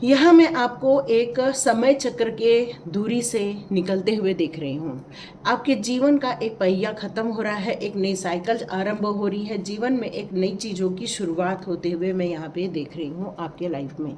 यहाँ मैं आपको एक समय चक्र के दूरी से निकलते हुए देख रही हूँ। आपके जीवन का एक पहिया खत्म हो रहा है, एक नई साइकिल आरंभ हो रही है, जीवन में एक नई चीज़ों की शुरुआत होते हुए मैं यहाँ पे देख रही हूँ आपके लाइफ में।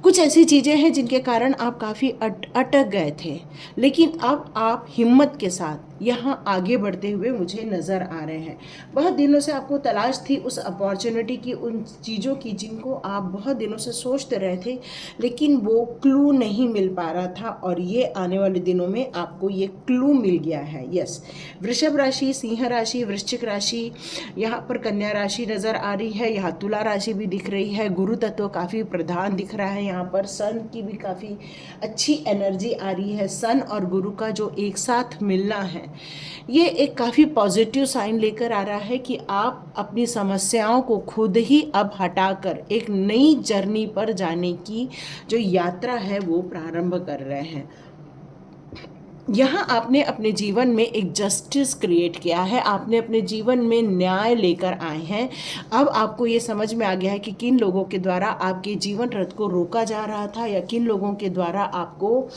कुछ ऐसी चीज़ें हैं जिनके कारण आप काफ़ी अटक गए थे, लेकिन अब आप हिम्मत के साथ यहाँ आगे बढ़ते हुए मुझे नज़र आ रहे हैं। बहुत दिनों से आपको तलाश थी उस अपॉर्चुनिटी की, उन चीज़ों की जिनको आप बहुत दिनों से सोचते रहे थे, लेकिन वो क्लू नहीं मिल पा रहा था, और ये आने वाले दिनों में आपको ये क्लू मिल गया है। यस, वृषभ राशि, सिंह राशि, वृश्चिक राशि, यहाँ पर कन्या राशि नज़र आ रही है, यहाँ तुला राशि भी दिख रही है, गुरु तत्व काफ़ी प्रधान दिख रहा है, यहाँ पर सन की भी काफ़ी अच्छी एनर्जी आ रही है। सन और गुरु का जो एक साथ मिलना है, ये एक काफ़ी पॉजिटिव साइन लेकर आ रहा है कि आप अपनी समस्याओं को खुद ही अब हटाकर एक नई जर्नी पर जाने की जो यात्रा है वो प्रारंभ कर रहे हैं। यहाँ आपने अपने जीवन में एक जस्टिस क्रिएट किया है, आपने अपने जीवन में न्याय लेकर आए हैं। अब आपको ये समझ में आ गया है कि किन लोगों के द्वारा आपके जीवन रथ को रोका जा रहा था, या किन लोगों के द्वारा आपको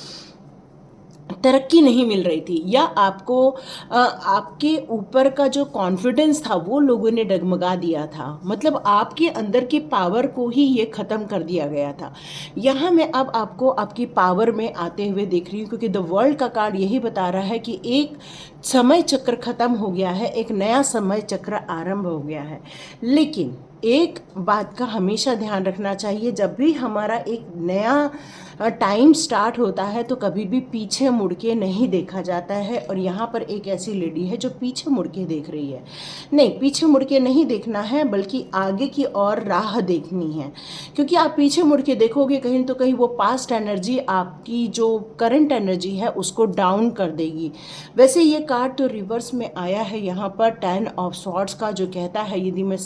तरक्की नहीं मिल रही थी, या आपको आपके ऊपर का जो कॉन्फिडेंस था वो लोगों ने डगमगा दिया था। मतलब आपके अंदर की पावर को ही ये ख़त्म कर दिया गया था। यहाँ मैं अब आपको आपकी पावर में आते हुए देख रही हूँ, क्योंकि द वर्ल्ड का कार्ड यही बता रहा है कि एक समय चक्र ख़त्म हो गया है, एक नया समय चक्र आरंभ हो गया है। लेकिन एक बात का हमेशा ध्यान रखना चाहिए, जब भी हमारा एक नया टाइम स्टार्ट होता है तो कभी भी पीछे मुड़ के नहीं देखा जाता है। और यहाँ पर एक ऐसी लेडी है जो पीछे मुड़ के देख रही है। नहीं, पीछे मुड़ के नहीं देखना है, बल्कि आगे की और राह देखनी है, क्योंकि आप पीछे मुड़ के देखोगे कहीं तो कहीं वो पास्ट एनर्जी आपकी जो करंट एनर्जी है उसको डाउन कर देगी। वैसे ये कार्ड तो रिवर्स में आया है यहाँ पर, 10 ऑफ सॉर्ड्स का, जो कहता है, यदि मैं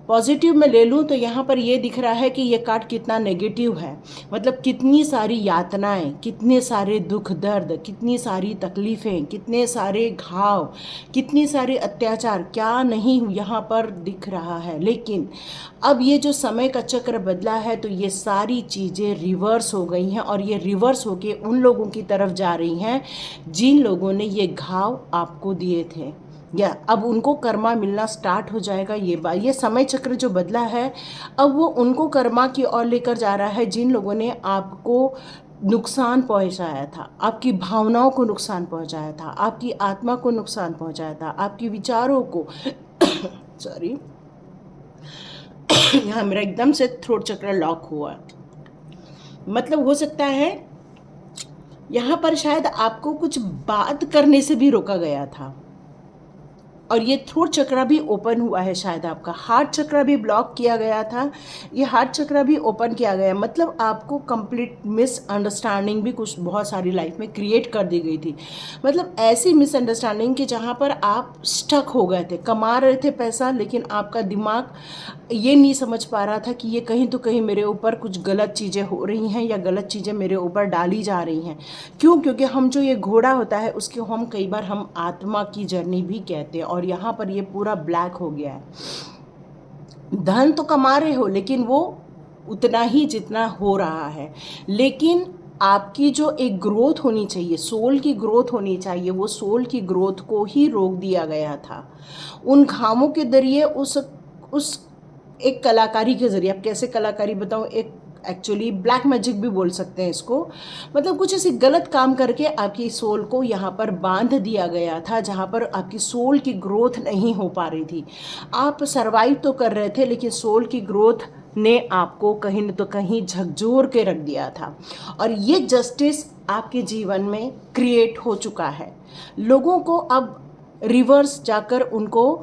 पॉजिटिव में ले लूँ तो यहाँ पर ये दिख रहा है कि ये कार्ड कितना नेगेटिव है। मतलब कितनी सारी यातनाएं, कितने सारे दुख दर्द, कितनी सारी तकलीफ़ें, कितने सारे घाव, कितनी सारे अत्याचार, क्या नहीं यहाँ पर दिख रहा है। लेकिन अब ये जो समय का चक्र बदला है तो ये सारी चीज़ें रिवर्स हो गई हैं, और ये रिवर्स होके उन लोगों की तरफ जा रही हैं जिन लोगों ने ये घाव आपको दिए थे, या अब उनको कर्मा मिलना स्टार्ट हो जाएगा। ये समय चक्र जो बदला है, अब वो उनको कर्मा की ओर लेकर जा रहा है जिन लोगों ने आपको नुकसान पहुंचाया था, आपकी भावनाओं को नुकसान पहुंचाया था, आपकी आत्मा को नुकसान पहुंचाया था, आपकी विचारों को सॉरी यहाँ मेरा एकदम से थ्रोट चक्र लॉक हुआ। मतलब हो सकता है यहाँ पर शायद आपको कुछ बात करने से भी रोका गया था, और ये थ्रोट चक्र भी ओपन हुआ है। शायद आपका हार्ट चक्र भी ब्लॉक किया गया था, ये हार्ट चक्र भी ओपन किया गया। मतलब आपको कंप्लीट मिसअंडरस्टैंडिंग भी कुछ बहुत सारी लाइफ में क्रिएट कर दी गई थी। मतलब ऐसी मिसअंडरस्टैंडिंग कि जहाँ पर आप स्टक हो गए थे, कमा रहे थे पैसा, लेकिन आपका दिमाग ये नहीं समझ पा रहा था कि ये कहीं तो कहीं मेरे ऊपर कुछ गलत चीज़ें हो रही हैं, या गलत चीज़ें मेरे ऊपर डाली जा रही हैं। क्यों? क्योंकि हम जो ये घोड़ा होता है उसको हम कई बार हम आत्मा की जर्नी भी कहते हैं, और यहाँ पर ये पूरा ब्लैक हो गया है। धन तो कमा रहे हो, लेकिन वो उतना ही जितना हो रहा है, लेकिन आपकी जो एक ग्रोथ होनी चाहिए, सोल की ग्रोथ होनी चाहिए, वो सोल की ग्रोथ को ही रोक दिया गया था उन घावों के जरिए, उस एक कलाकारी के जरिए। आप कैसे कलाकारी बताऊँ, एक एक्चुअली ब्लैक मैजिक भी बोल सकते हैं इसको। मतलब कुछ ऐसी गलत काम करके आपकी सोल को यहाँ पर बांध दिया गया था, जहाँ पर आपकी सोल की ग्रोथ नहीं हो पा रही थी। आप सरवाइव तो कर रहे थे, लेकिन सोल की ग्रोथ ने आपको कहीं न तो कहीं झकझोर के रख दिया था। और ये जस्टिस आपके जीवन में क्रिएट हो चुका है। लोगों को अब रिवर्स जाकर उनको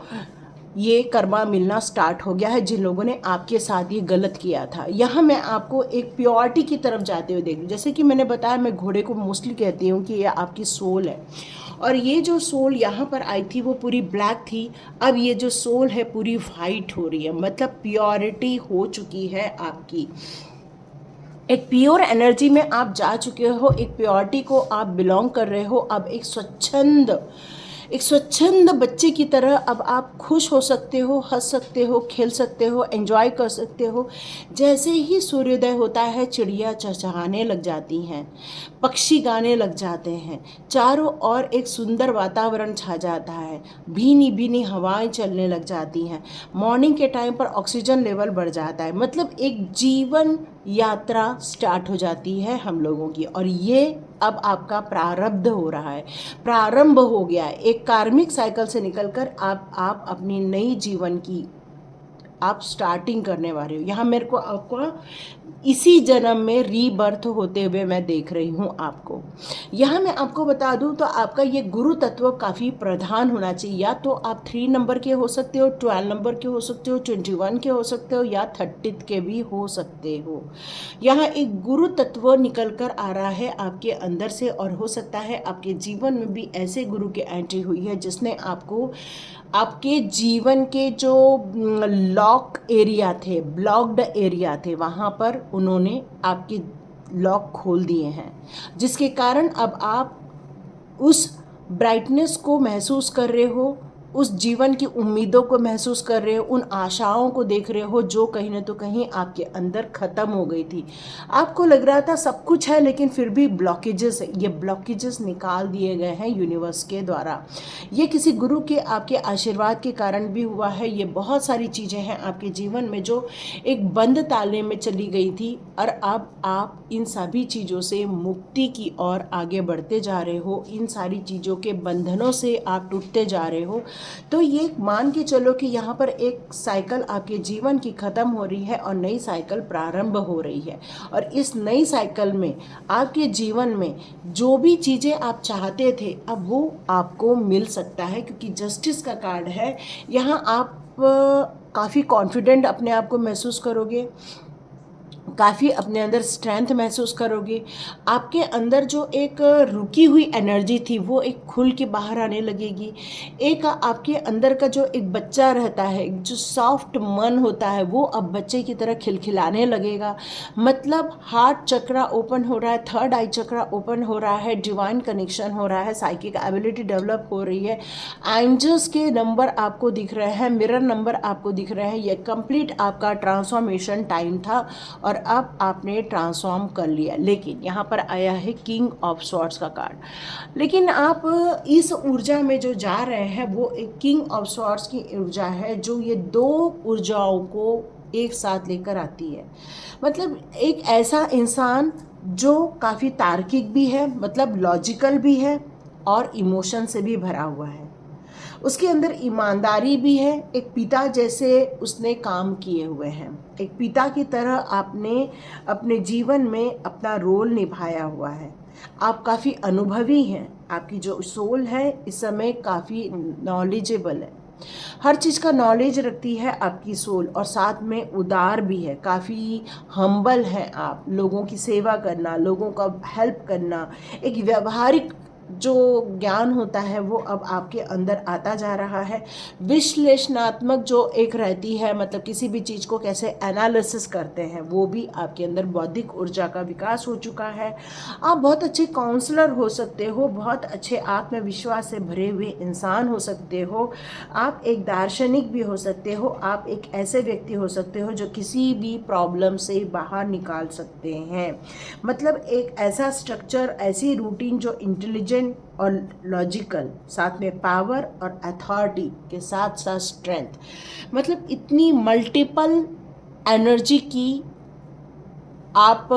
ये कर्मा मिलना स्टार्ट हो गया है, जिन लोगों ने आपके साथ ये गलत किया था। यहाँ मैं आपको एक प्योरिटी की तरफ जाते हुए देख रही हूँ। जैसे कि मैंने बताया, मैं घोड़े को मोस्टली कहती हूँ कि ये आपकी सोल है, और ये जो सोल यहाँ पर आई थी वो पूरी ब्लैक थी। अब ये जो सोल है पूरी वाइट हो रही है, मतलब प्योरिटी हो चुकी है आपकी। एक प्योर एनर्जी में आप जा चुके हो, एक प्योरिटी को आप बिलोंग कर रहे हो। अब एक स्वच्छंद, एक स्वच्छंद बच्चे की तरह अब आप खुश हो सकते हो, हंस सकते हो, खेल सकते हो, एंजॉय कर सकते हो। जैसे ही सूर्योदय होता है चिड़िया चहचहाने लग जाती हैं, पक्षी गाने लग जाते हैं, चारों ओर एक सुंदर वातावरण छा जाता है, भीनी भीनी हवाएं चलने लग जाती हैं, मॉर्निंग के टाइम पर ऑक्सीजन लेवल बढ़ जाता है। मतलब एक जीवन यात्रा स्टार्ट हो जाती है हम लोगों की। और ये अब आपका प्रारब्ध हो रहा है, प्रारंभ हो गया है। एक कार्मिक साइकिल से निकलकर आप अपनी नई जीवन की आप स्टार्टिंग करने वाले हो। यहाँ मेरे को आपको इसी जन्म में रीबर्थ होते हुए मैं देख रही हूँ आपको। यहाँ मैं आपको बता दूँ तो आपका ये गुरु तत्व काफ़ी प्रधान होना चाहिए। या तो आप 3 नंबर के हो सकते हो, 12 नंबर के हो सकते हो, 21 के हो सकते हो, या 30 के भी हो सकते हो। यहाँ एक गुरु तत्व निकल कर आ रहा है आपके अंदर से, और हो सकता है आपके जीवन में भी ऐसे गुरु की एंट्री हुई है जिसने आपको आपके जीवन के जो लॉक एरिया थे, ब्लॉक्ड एरिया थे, वहाँ पर उन्होंने आपके लॉक खोल दिए हैं, जिसके कारण अब आप उस ब्राइटनेस को महसूस कर रहे हो, उस जीवन की उम्मीदों को महसूस कर रहे हो, उन आशाओं को देख रहे हो जो कहीं ना तो कहीं आपके अंदर ख़त्म हो गई थी। आपको लग रहा था सब कुछ है लेकिन फिर भी ब्लॉकेजेस, ये ब्लॉकेजेस निकाल दिए गए हैं यूनिवर्स के द्वारा। ये किसी गुरु के आपके आशीर्वाद के कारण भी हुआ है। ये बहुत सारी चीज़ें हैं आपके जीवन में जो एक बंद ताले में चली गई थी, और अब आप इन सभी चीज़ों से मुक्ति की ओर आगे बढ़ते जा रहे हो। इन सारी चीज़ों के बंधनों से आप टूटते जा रहे हो। तो ये मान के चलो कि यहाँ पर एक साइकिल आपके जीवन की ख़त्म हो रही है और नई साइकिल प्रारंभ हो रही है। और इस नई साइकिल में आपके जीवन में जो भी चीज़ें आप चाहते थे अब वो आपको मिल सकता है, क्योंकि जस्टिस का कार्ड है। यहाँ आप काफ़ी कॉन्फिडेंट अपने आप को महसूस करोगे, काफ़ी अपने अंदर स्ट्रेंथ महसूस करोगे। आपके अंदर जो एक रुकी हुई एनर्जी थी वो एक खुल के बाहर आने लगेगी। एक आपके अंदर का जो एक बच्चा रहता है, जो सॉफ्ट मन होता है, वो अब बच्चे की तरह खिलखिलाने लगेगा। मतलब हार्ट चक्रा ओपन हो रहा है, थर्ड आई चक्रा ओपन हो रहा है, डिवाइन कनेक्शन हो रहा है, साइकिक एबिलिटी डेवलप हो रही है, एंजल्स के नंबर आपको दिख रहे हैं, मिरर नंबर आपको दिख रहे हैं। ये कंप्लीट आपका ट्रांसफॉर्मेशन टाइम था और अब आपने ट्रांसफॉर्म कर लिया। लेकिन यहाँ पर आया है किंग ऑफ स्वॉर्ड्स का कार्ड। लेकिन आप इस ऊर्जा में जो जा रहे हैं वो एक किंग ऑफ स्वॉर्ड्स की ऊर्जा है, जो ये दो ऊर्जाओं को एक साथ लेकर आती है। मतलब एक ऐसा इंसान जो काफ़ी तार्किक भी है, मतलब लॉजिकल भी है, और इमोशन से भी भरा हुआ है। उसके अंदर ईमानदारी भी है, एक पिता जैसे उसने काम किए हुए हैं। एक पिता की तरह आपने अपने जीवन में अपना रोल निभाया हुआ है। आप काफ़ी अनुभवी हैं, आपकी जो सोल है इस समय काफ़ी नॉलेजेबल है, हर चीज़ का नॉलेज रखती है आपकी सोल, और साथ में उदार भी है, काफ़ी हम्बल है आप। लोगों की सेवा करना, लोगों का हेल्प करना, एक व्यवहारिक जो ज्ञान होता है वो अब आपके अंदर आता जा रहा है। विश्लेषणात्मक जो एक रहती है, मतलब किसी भी चीज़ को कैसे एनालिसिस करते हैं, वो भी आपके अंदर बौद्धिक ऊर्जा का विकास हो चुका है। आप बहुत अच्छे काउंसलर हो सकते हो, बहुत अच्छे आत्मविश्वास से भरे हुए इंसान हो सकते हो, आप एक दार्शनिक भी हो सकते हो, आप एक ऐसे व्यक्ति हो सकते हो जो किसी भी प्रॉब्लम से बाहर निकाल सकते हैं। मतलब एक ऐसा स्ट्रक्चर, ऐसी रूटीन जो इंटेलिजेंट और लॉजिकल, साथ में पावर और अथॉरिटी के साथ साथ स्ट्रेंथ, मतलब इतनी मल्टीपल एनर्जी की आप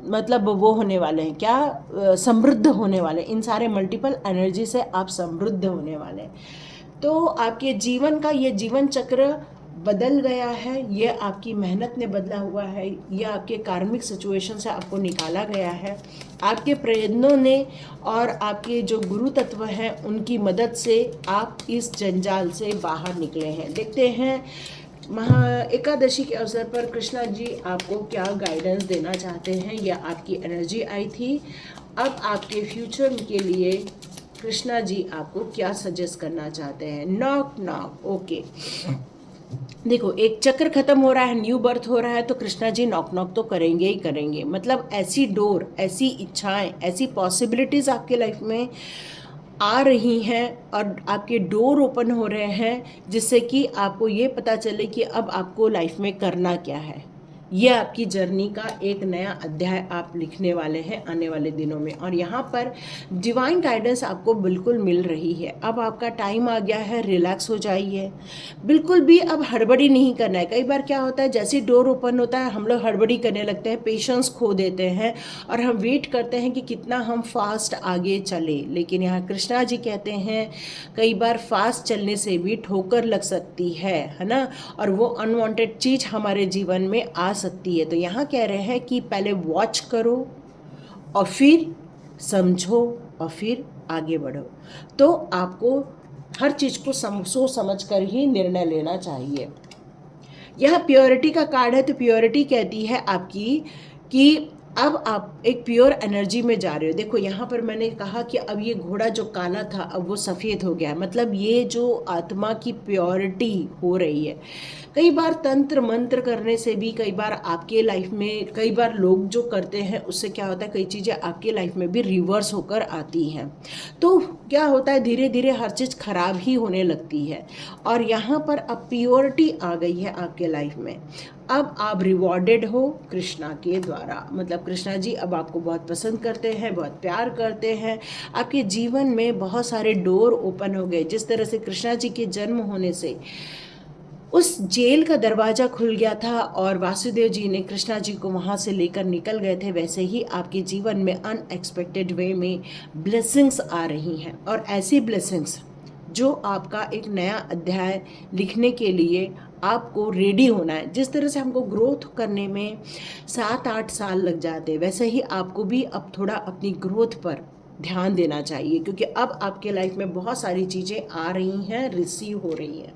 मतलब वो होने वाले हैं क्या, समृद्ध होने वाले। इन सारे मल्टीपल एनर्जी से आप समृद्ध होने वाले हैं। तो आपके जीवन का ये जीवन चक्र बदल गया है, ये आपकी मेहनत ने बदला हुआ है, ये आपके कार्मिक सिचुएशन से आपको निकाला गया है, आपके प्रयत्नों ने और आपके जो गुरु तत्व हैं उनकी मदद से आप इस जंजाल से बाहर निकले हैं। देखते हैं महा एकादशी के अवसर पर कृष्णा जी आपको क्या गाइडेंस देना चाहते हैं। या आपकी एनर्जी आई थी, अब आपके फ्यूचर के लिए कृष्णा जी आपको क्या सजेस्ट करना चाहते हैं। Knock knock, okay. देखो, एक चक्र खत्म हो रहा है, न्यू बर्थ हो रहा है, तो कृष्णा जी नॉक नॉक तो करेंगे ही करेंगे। मतलब ऐसी डोर, ऐसी इच्छाएं, ऐसी पॉसिबिलिटीज़ आपके लाइफ में आ रही हैं और आपके डोर ओपन हो रहे हैं, जिससे कि आपको ये पता चले कि अब आपको लाइफ में करना क्या है। ये आपकी जर्नी का एक नया अध्याय आप लिखने वाले हैं आने वाले दिनों में। और यहाँ पर डिवाइन गाइडेंस आपको बिल्कुल मिल रही है। अब आपका टाइम आ गया है, रिलैक्स हो जाइए, बिल्कुल भी अब हड़बड़ी नहीं करना है। कई बार क्या होता है, जैसे डोर ओपन होता है हम लोग हड़बड़ी करने लगते हैं, पेशेंस खो देते हैं और हम वेट करते हैं कि कितना हम फास्ट आगे चले। लेकिन यहाँ कृष्णा जी कहते हैं कई बार फास्ट चलने से भी ठोकर लग सकती है ना, और वो अनवांटेड चीज़ हमारे जीवन में आ सकती है। तो यहाँ कह रहे हैं कि पहले वॉच करो और फिर समझो और फिर आगे बढ़ो। तो आपको हर चीज़ को सोच समझ कर ही निर्णय लेना चाहिए। यह प्योरिटी का कार्ड है, तो प्योरिटी कहती है आपकी कि अब आप एक प्योर एनर्जी में जा रहे हो। देखो यहाँ पर मैंने कहा कि अब ये घोड़ा जो काला था अब वो सफ़ेद हो गया है, मतलब ये जो आत्मा की प्योरिटी हो रही है। कई बार तंत्र मंत्र करने से भी, कई बार आपके लाइफ में, कई बार लोग जो करते हैं उससे क्या होता है, कई चीज़ें आपके लाइफ में भी रिवर्स होकर आती हैं। तो क्या होता है, धीरे धीरे हर चीज़ खराब ही होने लगती है। और यहाँ पर अब प्योरिटी आ गई है आपके लाइफ में। अब आप रिवॉर्डेड हो कृष्णा के द्वारा, मतलब कृष्णा जी अब आपको बहुत पसंद करते हैं, बहुत प्यार करते हैं। आपके जीवन में बहुत सारे डोर ओपन हो गए। जिस तरह से कृष्णा जी के जन्म होने से उस जेल का दरवाज़ा खुल गया था और वासुदेव जी ने कृष्णा जी को वहाँ से लेकर निकल गए थे, वैसे ही आपके जीवन में अनएक्सपेक्टेड वे में ब्लेसिंग्स आ रही हैं। और ऐसी ब्लेसिंग्स जो आपका एक नया अध्याय लिखने के लिए आपको रेडी होना है। जिस तरह से हमको ग्रोथ करने में 7-8 साल लग जाते हैं, वैसे ही आपको भी अब थोड़ा अपनी ग्रोथ पर ध्यान देना चाहिए, क्योंकि अब आपके लाइफ में बहुत सारी चीज़ें आ रही हैं, रिसीव हो रही हैं।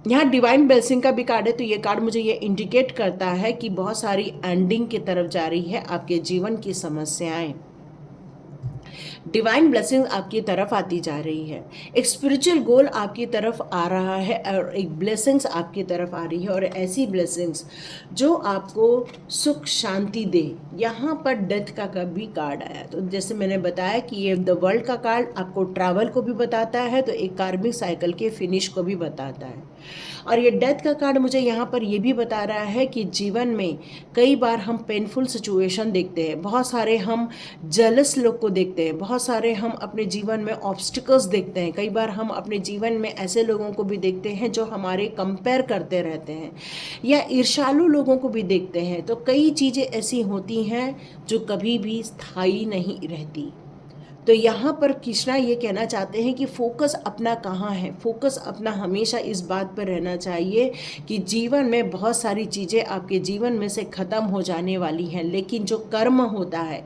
यहाँ डिवाइन ब्लेसिंग का भी कार्ड है, तो ये कार्ड मुझे ये इंडिकेट करता है कि बहुत सारी एंडिंग की तरफ जा रही है आपके जीवन की समस्याएं। डिवाइन ब्लेसिंग आपकी तरफ आती जा रही है, एक स्पिरिचुअल गोल आपकी तरफ आ रहा है और एक ब्लेसिंग्स आपकी तरफ आ रही है। और ऐसी ब्लेसिंग्स जो आपको सुख शांति दे। यहाँ पर डेथ का भी कार्ड आया, तो जैसे मैंने बताया कि ये द वर्ल्ड का कार्ड आपको ट्रैवल को भी बताता है, तो एक कार्मिक साइकिल के फिनिश को भी बताता है। और ये डेथ का कार्ड मुझे यहाँ पर ये भी बता रहा है कि जीवन में कई बार हम पेनफुल सिचुएशन देखते हैं, बहुत सारे हम जेलस लोग को देखते हैं, बहुत सारे हम अपने जीवन में ऑब्स्टिकल्स देखते हैं, कई बार हम अपने जीवन में ऐसे लोगों को भी देखते हैं जो हमारे कंपेयर करते रहते हैं, या ईर्ष्यालु लोगों को भी देखते हैं। तो कई चीज़ें ऐसी होती हैं जो कभी भी स्थायी नहीं रहती। तो यहाँ पर कृष्णा ये कहना चाहते हैं कि फोकस अपना कहाँ है, फोकस अपना हमेशा इस बात पर रहना चाहिए कि जीवन में बहुत सारी चीज़ें आपके जीवन में से ख़त्म हो जाने वाली हैं, लेकिन जो कर्म होता है,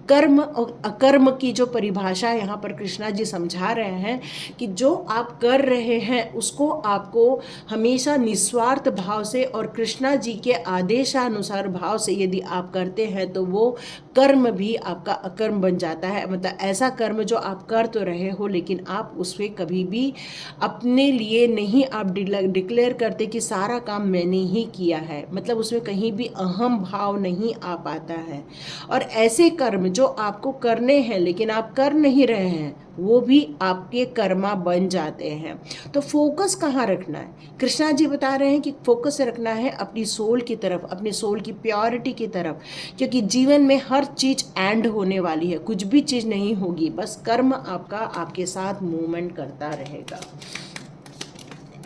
कर्म और अकर्म की जो परिभाषा यहाँ पर कृष्णा जी समझा रहे हैं कि जो आप कर रहे हैं उसको आपको हमेशा निस्वार्थ भाव से और कृष्णा जी के आदेशानुसार भाव से यदि आप करते हैं तो वो कर्म भी आपका अकर्म बन जाता है। मतलब ऐसा कर्म जो आप कर तो रहे हो लेकिन आप उसमें कभी भी अपने लिए नहीं आप डिक्लेयर करते कि सारा काम मैंने ही किया है, मतलब उसमें कहीं भी अहम भाव नहीं आ पाता है। और ऐसे कर्म जो आपको करने हैं लेकिन आप कर नहीं रहे हैं वो भी आपके कर्मा बन जाते हैं। तो फोकस कहाँ रखना है, कृष्णा जी बता रहे हैं कि फोकस रखना है अपनी सोल की तरफ, अपनी सोल की प्योरिटी की तरफ, क्योंकि जीवन में हर चीज़ एंड होने वाली है, कुछ भी चीज़ नहीं होगी, बस कर्म आपका आपके साथ मूवमेंट करता रहेगा।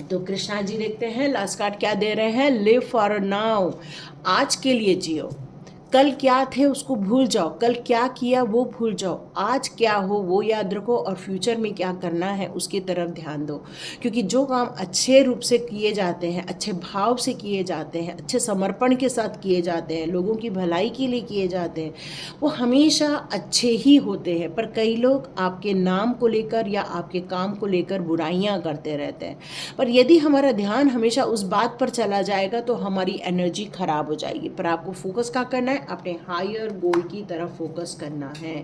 तो कृष्णा जी देखते हैं लास्ट कार्ड क्या दे रहे हैं, लिव फॉर नाउ, आज के लिए जियो। कल क्या थे उसको भूल जाओ, कल क्या किया वो भूल जाओ, आज क्या हो वो याद रखो और फ्यूचर में क्या करना है उसकी तरफ ध्यान दो। क्योंकि जो काम अच्छे रूप से किए जाते हैं, अच्छे भाव से किए जाते हैं, अच्छे समर्पण के साथ किए जाते हैं, लोगों की भलाई के लिए किए जाते हैं, वो हमेशा अच्छे ही होते हैं। पर कई लोग आपके नाम को लेकर या आपके काम को लेकर बुराइयां करते रहते हैं। पर यदि हमारा ध्यान हमेशा उस बात पर चला जाएगा तो हमारी एनर्जी खराब हो जाएगी। पर आपको फोकस क्या करना है, अपने हायर गोल की तरफ फोकस करना है।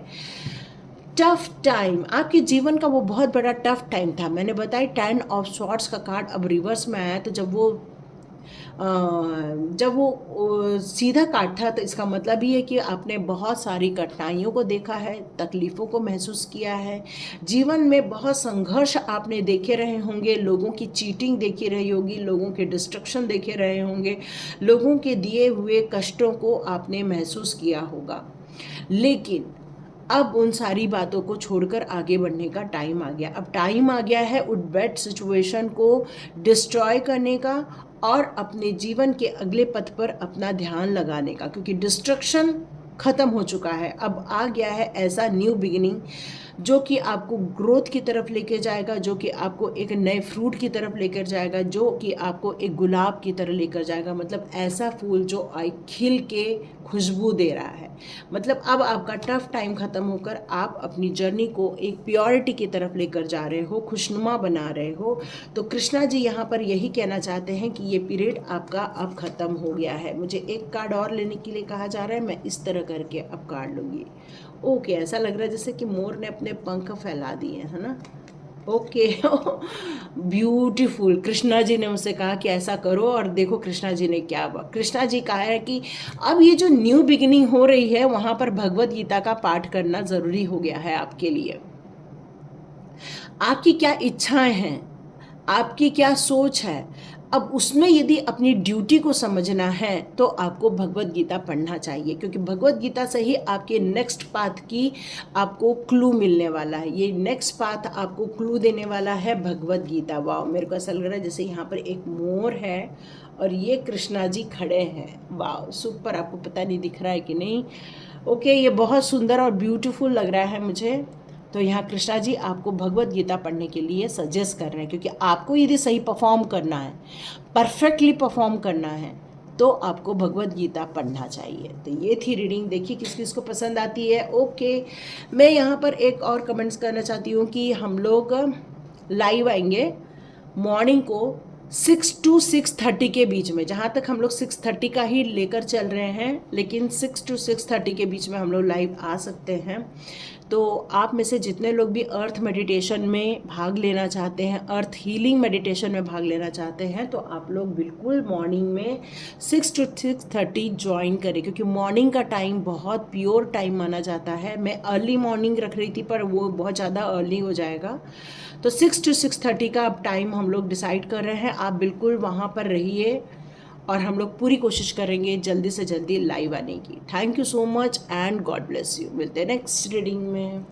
टफ टाइम, आपके जीवन का वो बहुत बड़ा टफ टाइम था, मैंने बताया 10 ऑफ स्वॉर्ड्स का कार्ड अब रिवर्स में आया, तो जब वो जब वो सीधा काट था तो इसका मतलब ये है कि आपने बहुत सारी कठिनाइयों को देखा है, तकलीफ़ों को महसूस किया है, जीवन में बहुत संघर्ष आपने देखे रहे होंगे, लोगों की चीटिंग देखी रही होगी, लोगों के डिस्ट्रक्शन देखे रहे होंगे, लोगों के दिए हुए कष्टों को आपने महसूस किया होगा। लेकिन अब उन सारी बातों को छोड़कर आगे बढ़ने का टाइम आ गया। अब टाइम आ गया है उस बैड सिचुएशन को डिस्ट्रॉय करने का और अपने जीवन के अगले पथ पर अपना ध्यान लगाने का, क्योंकि डिस्ट्रक्शन ख़त्म हो चुका है। अब आ गया है ऐसा न्यू बिगिनिंग जो कि आपको ग्रोथ की तरफ लेके जाएगा, जो कि आपको एक नए फ्रूट की तरफ लेकर जाएगा, जो कि आपको एक गुलाब की तरह लेकर जाएगा। मतलब ऐसा फूल जो खिल के खुशबू दे रहा है। मतलब अब आपका टफ टाइम ख़त्म होकर आप अपनी जर्नी को एक प्योरिटी की तरफ लेकर जा रहे हो, खुशनुमा बना रहे हो। तो कृष्णा जी यहाँ पर यही कहना चाहते हैं कि ये पीरियड आपका अब ख़त्म हो गया है। मुझे एक कार्ड और लेने के लिए कहा जा रहा है, मैं इस तरह करके अब कार्ड लूँगी। ओके, ऐसा लग रहा है जैसे कि मोर ने अपने पंख फैला दिए, है ना। Okay, beautiful. कृष्णा जी ने मुझसे कहा कि ऐसा करो, और देखो कृष्णा जी ने क्या हुआ। कृष्णा जी कहा है कि अब ये जो न्यू बिगिनिंग हो रही है वहाँ पर भगवत गीता का पाठ करना ज़रूरी हो गया है आपके लिए। आपकी क्या इच्छाएं हैं, आपकी क्या सोच है, अब उसमें यदि अपनी ड्यूटी को समझना है तो आपको भगवत गीता पढ़ना चाहिए, क्योंकि भगवत गीता से ही आपके नेक्स्ट पाथ की आपको क्लू मिलने वाला है। ये नेक्स्ट पाथ आपको क्लू देने वाला है भगवत गीता। वाह, मेरे को ऐसा लग रहा है जैसे यहाँ पर एक मोर है और ये कृष्णा जी खड़े हैं। वाह, सुपर। आपको पता नहीं दिख रहा है कि नहीं। ओके, ये बहुत सुंदर और ब्यूटीफुल लग रहा है मुझे। तो यहाँ कृष्णा जी आपको भगवत गीता पढ़ने के लिए सजेस्ट कर रहे हैं, क्योंकि आपको यदि सही परफॉर्म करना है, परफेक्टली परफॉर्म करना है, तो आपको भगवत गीता पढ़ना चाहिए। तो ये थी रीडिंग, देखिए किस किस को पसंद आती है। ओके, मैं यहाँ पर एक और कमेंट्स करना चाहती हूँ कि हम लोग लाइव आएंगे मॉर्निंग को 6 to 6:30 के बीच में। जहाँ तक हम लोग 6:30 का ही लेकर चल रहे हैं, लेकिन 6 to 6:30 के बीच में हम लोग लाइव आ सकते हैं। तो आप में से जितने लोग भी अर्थ मेडिटेशन में भाग लेना चाहते हैं, अर्थ हीलिंग मेडिटेशन में भाग लेना चाहते हैं, तो आप लोग बिल्कुल मॉर्निंग में 6 to 6:30 ज्वाइन करें, क्योंकि मॉर्निंग का टाइम बहुत प्योर टाइम माना जाता है। मैं अर्ली मॉर्निंग रख रही थी पर वो बहुत ज़्यादा अर्ली हो जाएगा। तो 6 to 6:30 का अब टाइम हम लोग डिसाइड कर रहे हैं। आप बिल्कुल वहाँ पर रहिए और हम लोग पूरी कोशिश करेंगे जल्दी से जल्दी लाइव आने की। Thank you so much and God bless you. मिलते हैं नेक्स्ट रीडिंग में।